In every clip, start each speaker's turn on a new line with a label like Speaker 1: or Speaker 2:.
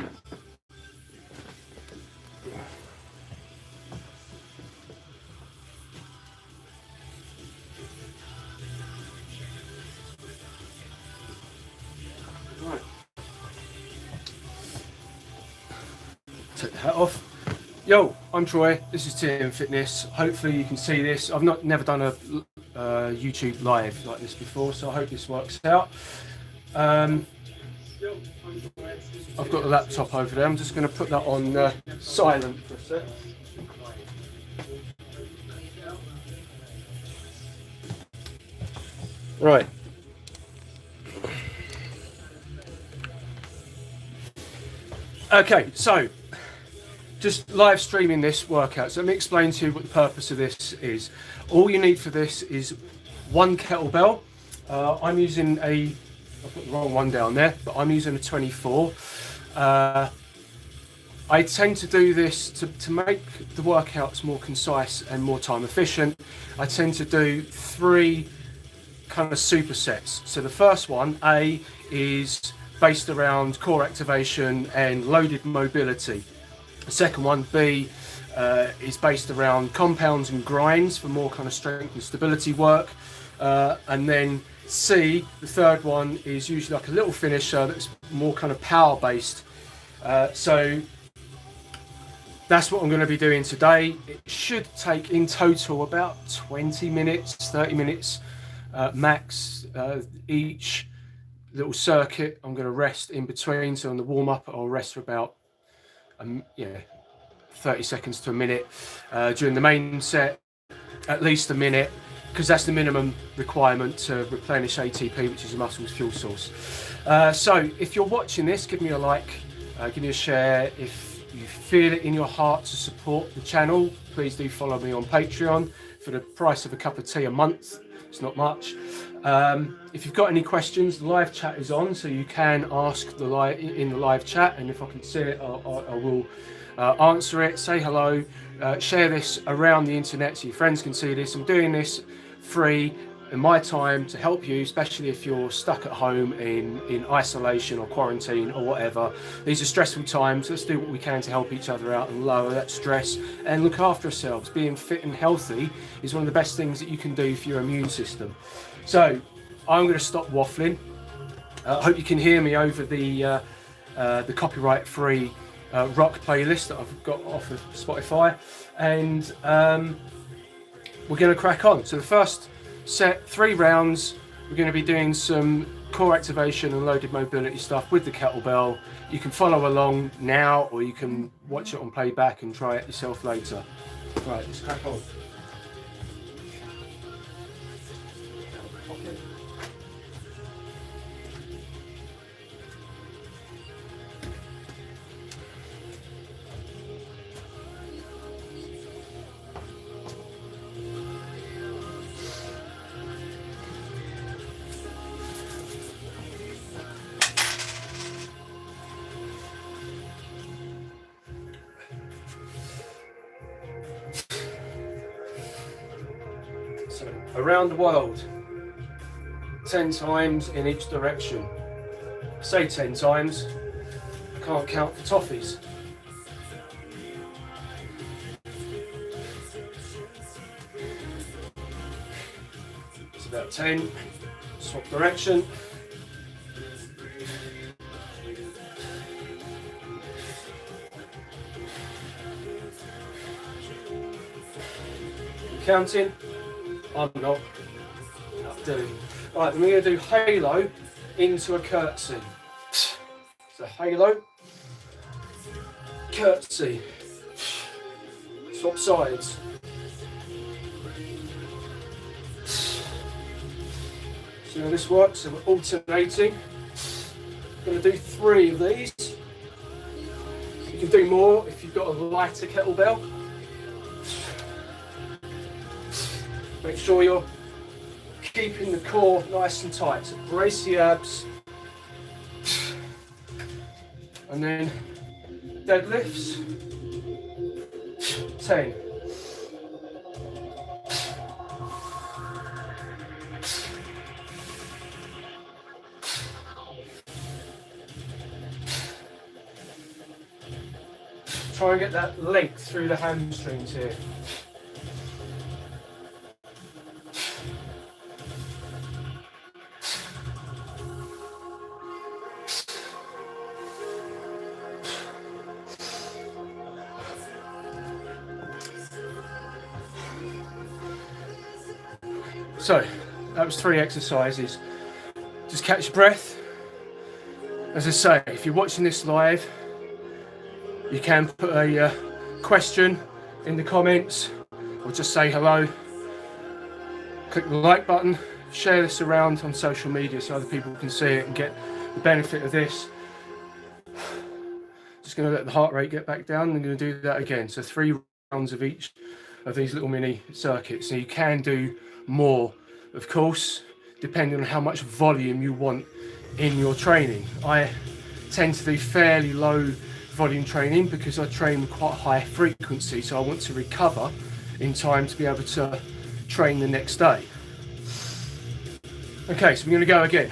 Speaker 1: Right. Take the hat off. Yo, I'm Troy. This is TM Fitness. Hopefully you can see this. I've never done a YouTube live like this before, so I hope this works out. I've got the laptop over there. I'm just going to put that on silent for a sec. Right. Okay, so just live streaming this workout. So let me explain to you what the purpose of this is. All you need for this is one kettlebell. I'm using I've got the wrong one down there, but I'm using a 24. I tend to do this to make the workouts more concise and more time efficient. I tend to do 3 kind of supersets. So the first one, A, is based around core activation and loaded mobility. The second one, B, is based around compounds and grinds for more kind of strength and stability work. And then C, the third one, is usually like a little finisher that's more kind of power based. So that's what I'm going to be doing today. It should take in total about 20 minutes, 30 minutes max each little circuit. I'm going to rest in between. So on the warm up, I'll rest for about 30 seconds to a minute. During the main set, at least a minute, because that's the minimum requirement to replenish ATP, which is the muscle's fuel source. So if you're watching this, give me a like, give me a share. If you feel it in your heart to support the channel, please do follow me on Patreon for the price of a cup of tea a month. It's not much. If you've got any questions, the live chat is on, so you can ask in the live chat, and if I can see it, I will answer it. Say hello, share this around the internet so your friends can see this. I'm doing this free in my time to help you, especially if you're stuck at home in isolation or quarantine or whatever. These are stressful times. Let's do what we can to help each other out and lower that stress and look after ourselves. Being fit and healthy is one of the best things that you can do for your immune system. So I'm going to stop waffling. I hope you can hear me over the copyright-free rock playlist that I've got off of Spotify, and we're going to crack on. So the first set, 3 rounds, we're going to be doing some core activation and loaded mobility stuff with the kettlebell. You can follow along now, or you can watch it on playback and try it yourself later. Right, let's crack on. So, around the world, 10 times in each direction. Say 10 times, I can't count for toffees. It's about 10, swap direction. Counting? I'm not doing. Right, then we're going to do halo into a curtsy. So halo, curtsy, swap sides. See how this works? So we're alternating. I'm going to do 3 of these. You can do more if you've got a lighter kettlebell. Make sure you're keeping the core nice and tight. So brace the abs. And then deadlifts. 10. Try and get that length through the hamstrings here. So, that was 3 exercises. Just catch your breath. As I say, if you're watching this live, you can put a question in the comments or just say hello. Click the like button, share this around on social media so other people can see it and get the benefit of this. Just going to let the heart rate get back down and I'm going to do that again. So 3 rounds of each of these little mini circuits. So you can do more, of course, depending on how much volume you want in your training. I tend to do fairly low volume training because I train with quite high frequency, so I want to recover in time to be able to train the next day. Okay, so we're going to go again.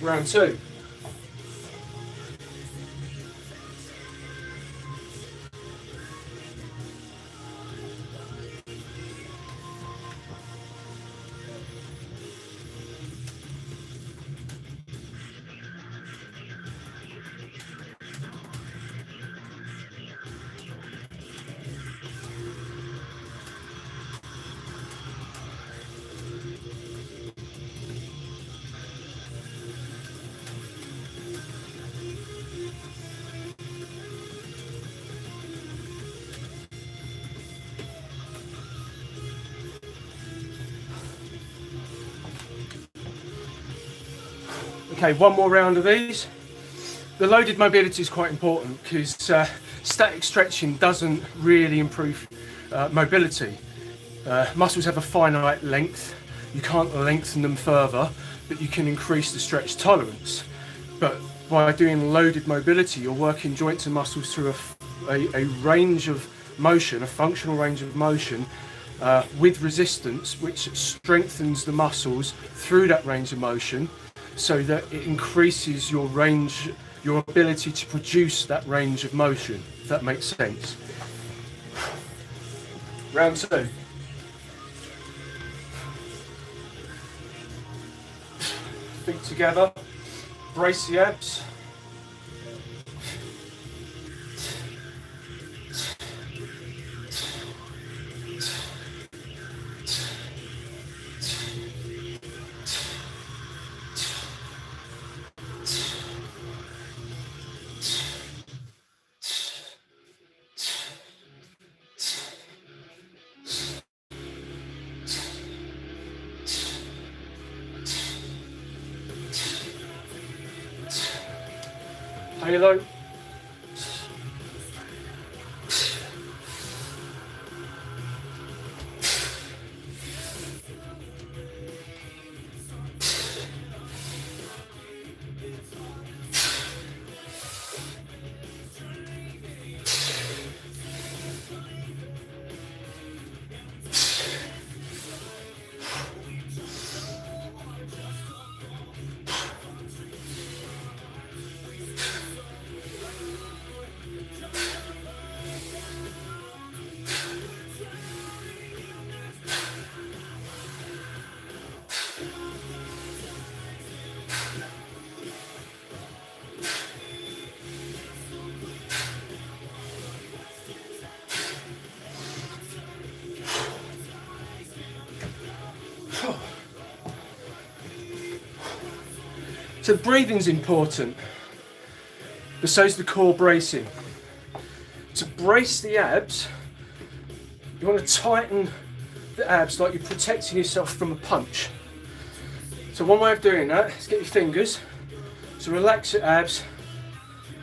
Speaker 1: Round 2. Okay, one more round of these. The loaded mobility is quite important because static stretching doesn't really improve mobility. Muscles have a finite length. You can't lengthen them further, but you can increase the stretch tolerance. But by doing loaded mobility, you're working joints and muscles through a range of motion, a functional range of motion with resistance, which strengthens the muscles through that range of motion, so that it increases your range, your ability to produce that range of motion, if that makes sense. Round 2. Feet together, brace the abs. Halo. So the breathing's important, but so is the core bracing. To brace the abs, you want to tighten the abs like you're protecting yourself from a punch. So one way of doing that is get your fingers, so relax your abs,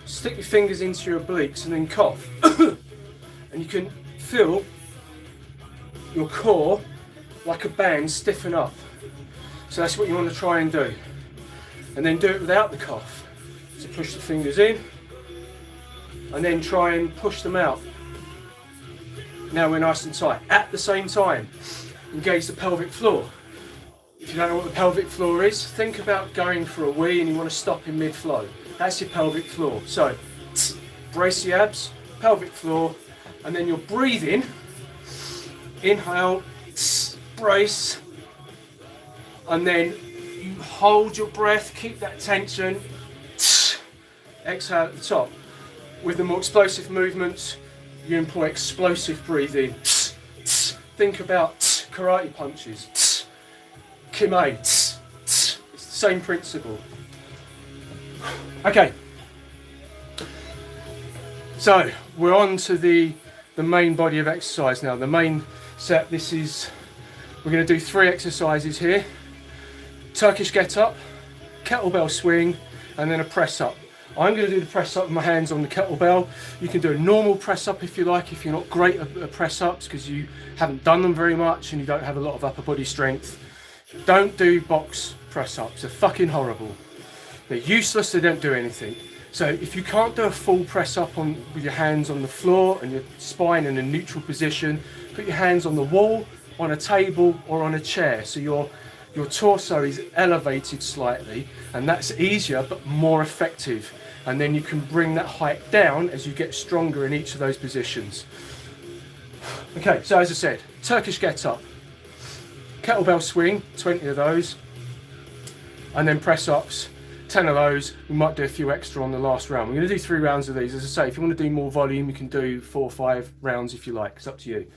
Speaker 1: stick your fingers into your obliques and then cough. And you can feel your core like a band stiffen up. So that's what you want to try and do. And then do it without the cough. So push the fingers in and then try and push them out. Now we're nice and tight. At the same time, engage the pelvic floor. If you don't know what the pelvic floor is, think about going for a wee and you want to stop in mid-flow. That's your pelvic floor. So brace the abs, pelvic floor, and then you're breathing. Inhale, brace, and then you hold your breath, keep that tension, exhale at the top. With the more explosive movements, you employ explosive breathing. Think about karate punches, kime, it's the same principle. Okay, so we're on to the main body of exercise now. The main set, we're going to do 3 exercises here. Turkish get up, kettlebell swing, and then a press up. I'm going to do the press up with my hands on the kettlebell. You can do a normal press up if you like, if you're not great at press ups because you haven't done them very much and you don't have a lot of upper body strength. Don't do box press ups, they're fucking horrible. They're useless, they don't do anything. So if you can't do a full press up with your hands on the floor and your spine in a neutral position, put your hands on the wall, on a table or on a chair. So your torso is elevated slightly, and that's easier but more effective. And then you can bring that height down as you get stronger in each of those positions. Okay, so as I said, Turkish get up, kettlebell swing, 20 of those, and then press ups, 10 of those. We might do a few extra on the last round. We're going to do 3 rounds of these. As I say, if you want to do more volume, you can do 4 or 5 rounds if you like. It's up to you.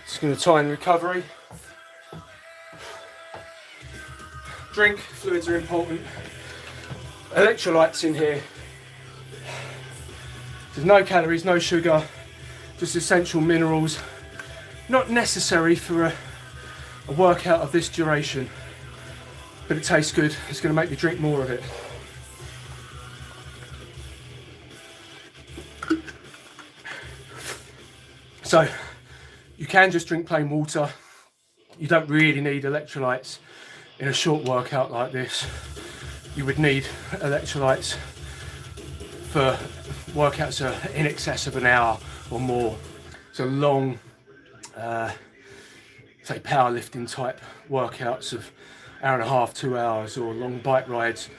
Speaker 1: Just going to time recovery. Drink, fluids are important. Electrolytes in here. There's no calories, no sugar, just essential minerals Not necessary for a workout of this duration, but it tastes good. It's going to make me drink more of it. So you can just drink plain water. You don't really need electrolytes in a short workout like this. You would need electrolytes for workouts in excess of an hour or more. So long, say powerlifting type workouts of hour and a half, 2 hours, or long bike rides,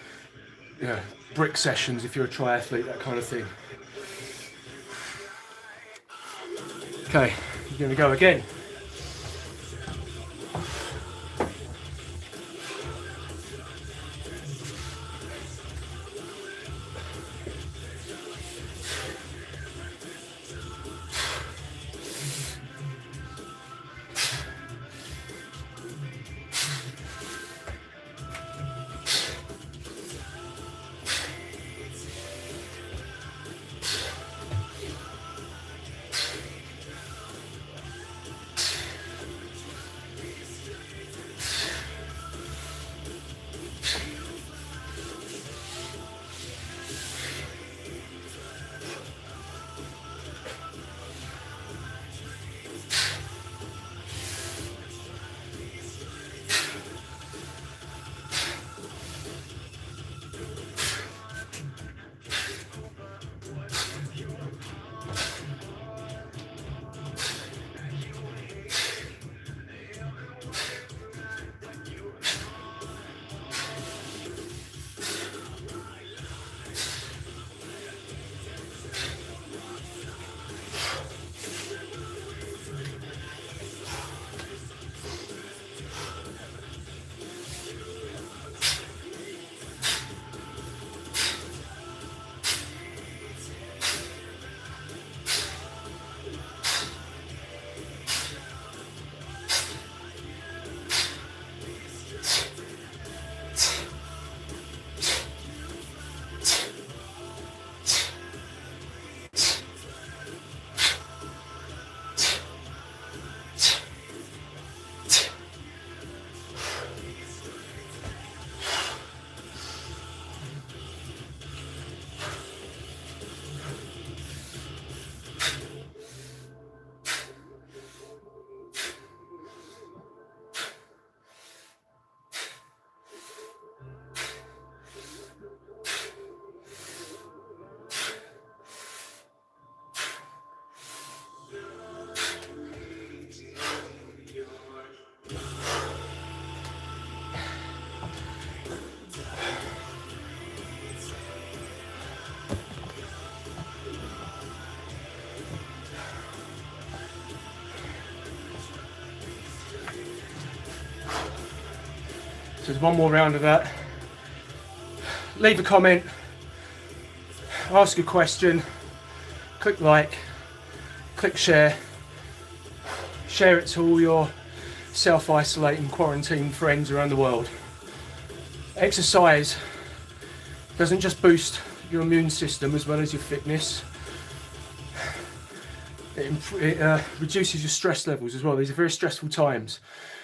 Speaker 1: you know, brick sessions if you're a triathlete, that kind of thing. Okay, you're going to go again. So there's one more round of that. Leave a comment, ask a question, click like, click share, share it to all your self-isolating quarantine friends around the world. Exercise doesn't just boost your immune system as well as your fitness. It reduces your stress levels as well. These are very stressful times.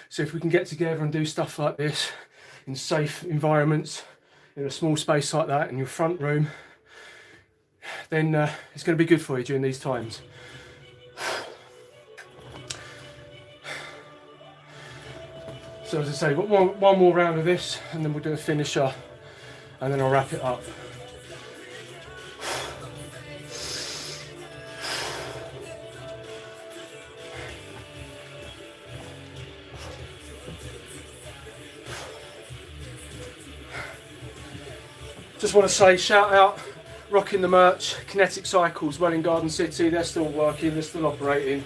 Speaker 1: So if we can get together and do stuff like this in safe environments, in a small space like that, in your front room, then it's going to be good for you during these times. So as I say, one more round of this, and then we'll do a finisher, and then I'll wrap it up. Just want to say, shout out, rocking the merch, Kinetic Cycles, well in Garden City, they're still working, they're still operating.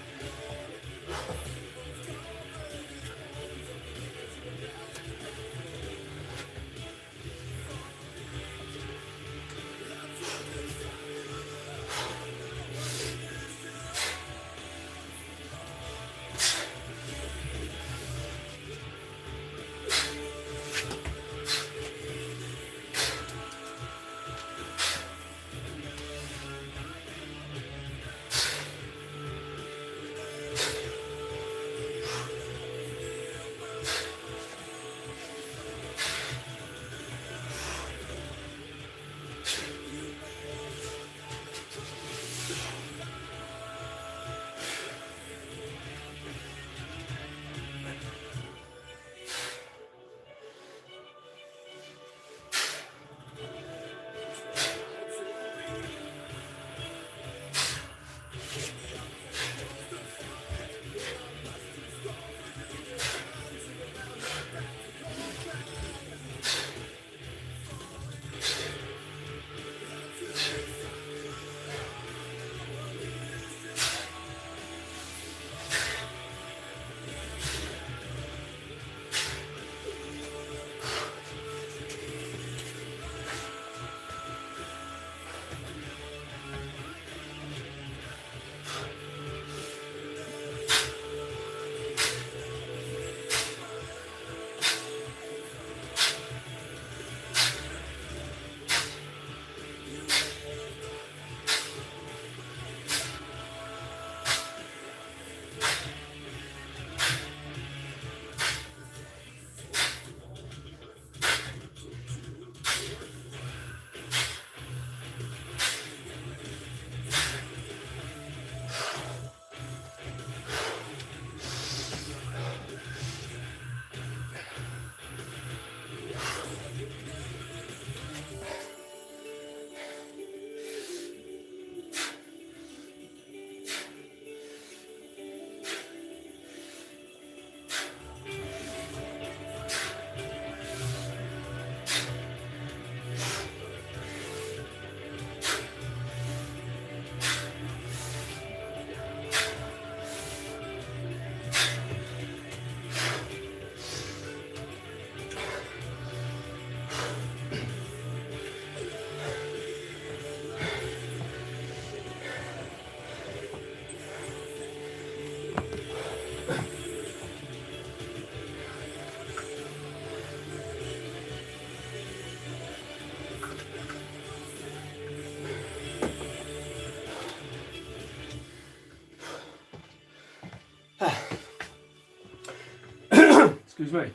Speaker 1: Excuse me.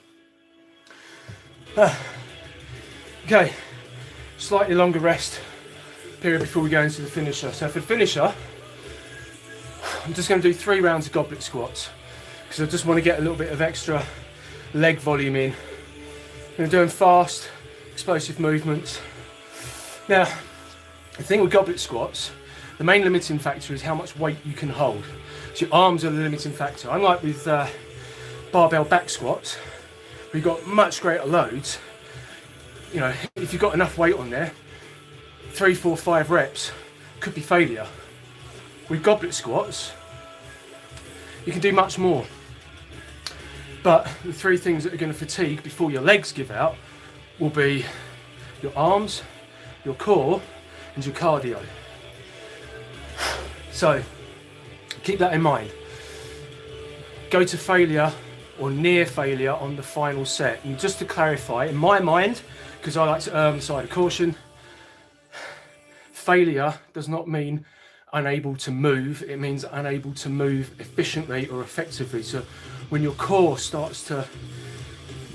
Speaker 1: Okay, slightly longer rest period before we go into the finisher. So for the finisher, I'm just going to do 3 rounds of goblet squats because I just want to get a little bit of extra leg volume in. I'm going to do them fast, explosive movements. Now, the thing with goblet squats, the main limiting factor is how much weight you can hold. So your arms are the limiting factor. Unlike with barbell back squats, we've got much greater loads. You know, if you've got enough weight on there, 3, 4, 5 reps could be failure. With goblet squats, you can do much more. But the 3 things that are going to fatigue before your legs give out will be your arms, your core, and your cardio. So keep that in mind. Go to failure or near failure on the final set. And just to clarify, in my mind, because I like to err on the side of caution, failure does not mean unable to move, it means unable to move efficiently or effectively. So when your core starts to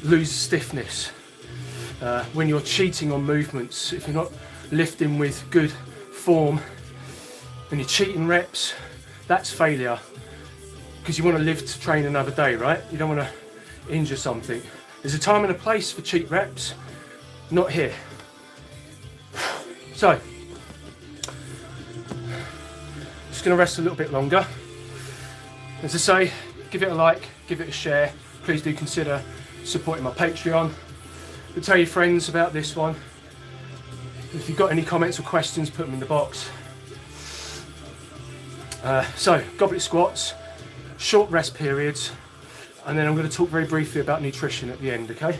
Speaker 1: lose stiffness, when you're cheating on movements, if you're not lifting with good form and you're cheating reps, that's failure. Because you want to live to train another day, right? You don't want to injure something. There's a time and a place for cheat reps, not here. So, just going to rest a little bit longer. As I say, give it a like, give it a share. Please do consider supporting my Patreon. But tell your friends about this one. If you've got any comments or questions, put them in the box. So, goblet squats, short rest periods, and then I'm going to talk very briefly about nutrition at the end, okay?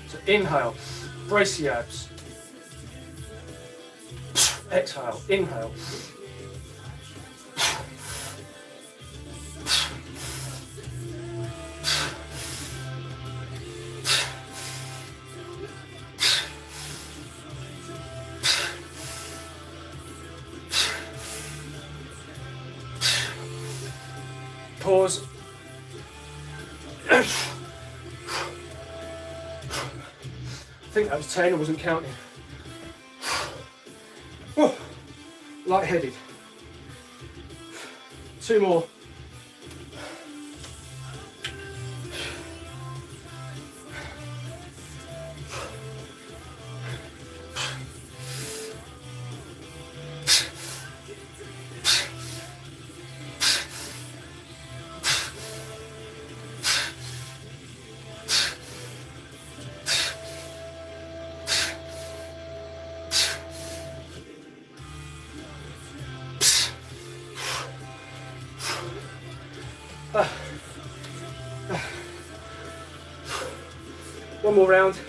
Speaker 1: So inhale, brace the abs. Exhale, inhale. Pause. I think that was 10, I wasn't counting. Oh, lightheaded. 2 more. One more round.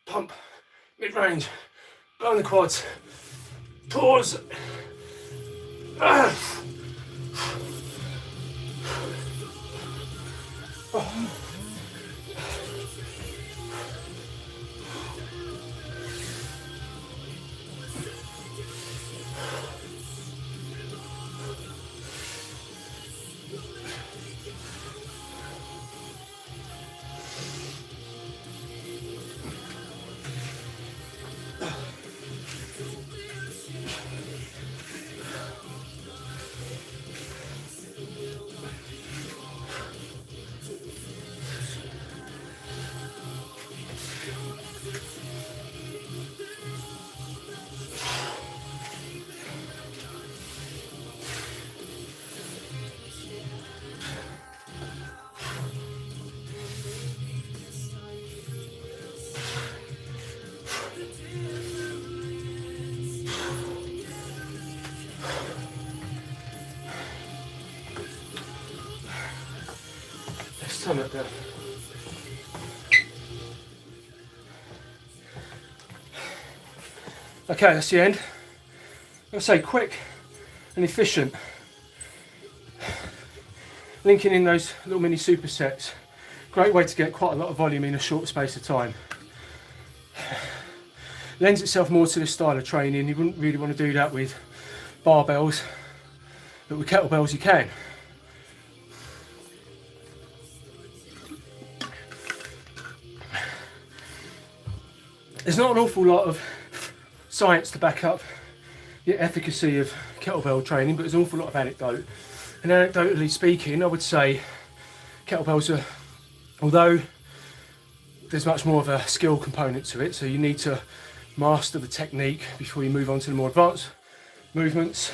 Speaker 1: Pump, mid-range, blow in the quads, pause. turn that down. Okay, that's the end. I'll say quick and efficient. Linking in those little mini supersets. Great way to get quite a lot of volume in a short space of time. Lends itself more to this style of training. You wouldn't really want to do that with barbells, but with kettlebells you can. There's not an awful lot of science to back up the efficacy of kettlebell training, but there's an awful lot of anecdote. And anecdotally speaking, I would say kettlebells are, although there's much more of a skill component to it, so you need to master the technique before you move on to the more advanced movements.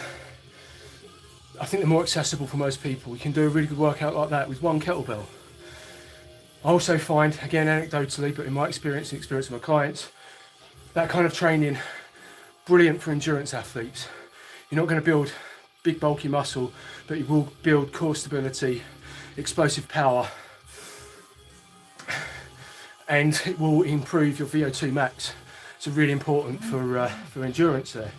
Speaker 1: I think they're more accessible for most people. You can do a really good workout like that with one kettlebell. I also find, again anecdotally, but in my experience and experience of my clients, that kind of training brilliant for endurance athletes. You're not going to build big bulky muscle, but you will build core stability, explosive power, and it will improve your VO2 max. So really important for endurance there.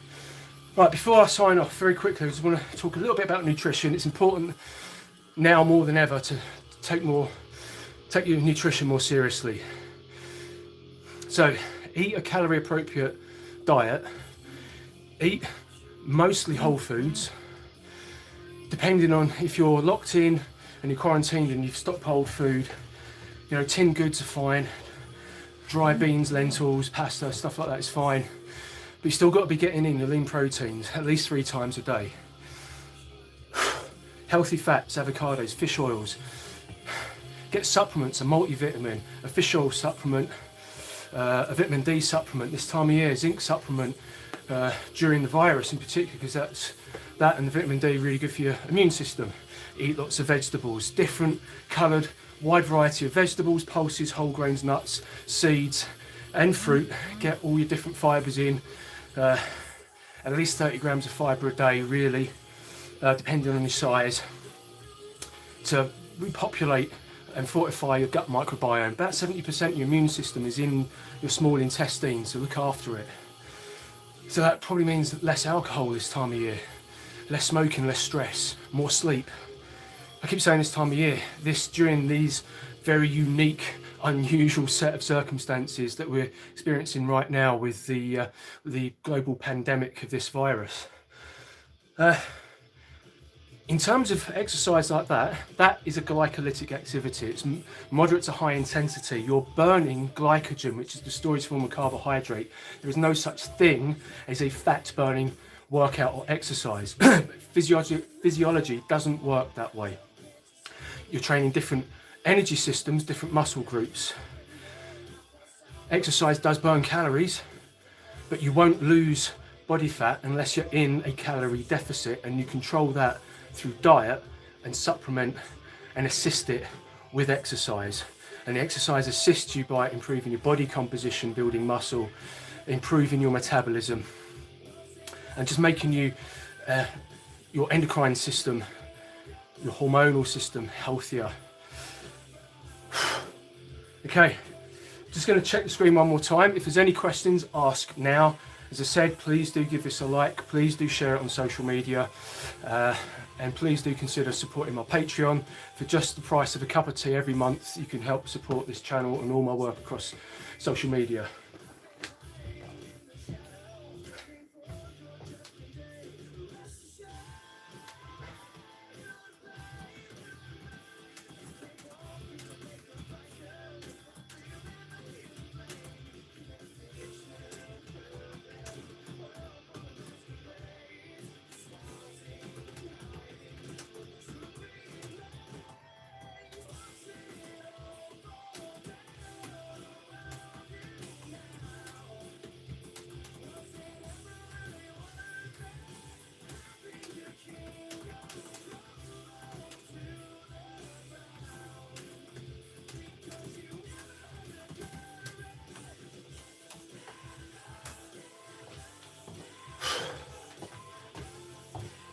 Speaker 1: Right, before I sign off very quickly, I just want to talk a little bit about nutrition. It's important now more than ever to take your nutrition more seriously. So eat a calorie appropriate diet, eat mostly whole foods. Depending on if you're locked in and you're quarantined and you've stockpiled food, you know, tinned goods are fine. Dry beans, lentils, pasta, stuff like that is fine. But you still got to be getting in your lean proteins at least 3 times a day. Healthy fats, avocados, fish oils. Get supplements, a multivitamin, a fish oil supplement, a vitamin D supplement this time of year, zinc supplement during the virus in particular, because that and the vitamin D are really good for your immune system. Eat lots of vegetables, different coloured, wide variety of vegetables, pulses, whole grains, nuts, seeds and fruit. Get all your different fibres in, at least 30 grams of fibre a day really, depending on your size, to repopulate and fortify your gut microbiome. About 70% of your immune system is in your small intestine, so look after it. So that probably means less alcohol this time of year, less smoking, less stress, more sleep. I keep saying this time of year, during these very unique, unusual set of circumstances that we're experiencing right now with the global pandemic of this virus. In terms of exercise like that is a glycolytic activity. It's moderate to high intensity. You're burning glycogen, which is the storage form of carbohydrate. There is no such thing as a fat burning workout or exercise. Physiology doesn't work that way. You're training different energy systems, different muscle groups. Exercise does burn calories, but you won't lose body fat unless you're in a calorie deficit, and you control that through diet and supplement and assist it with exercise. And the exercise assists you by improving your body composition, building muscle, improving your metabolism, and just making you your endocrine system, your hormonal system healthier. Okay, just going to check the screen one more time. If there's any questions, ask now. As I said, please do give this a like, please do share it on social media, and please do consider supporting my Patreon. For just the price of a cup of tea every month, you can help support this channel and all my work across social media.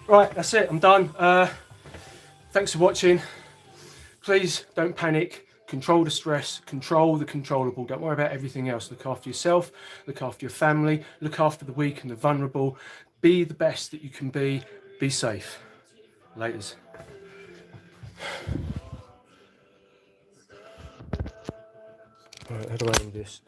Speaker 1: Right, that's it, I'm done. Thanks for watching. please don't panic. Control the stress, control the controllable. Don't worry about everything else. Look after yourself, look after your family, look after the weak and the vulnerable. Be the best that you can be. Be safe. Laters. All right, how do I do this?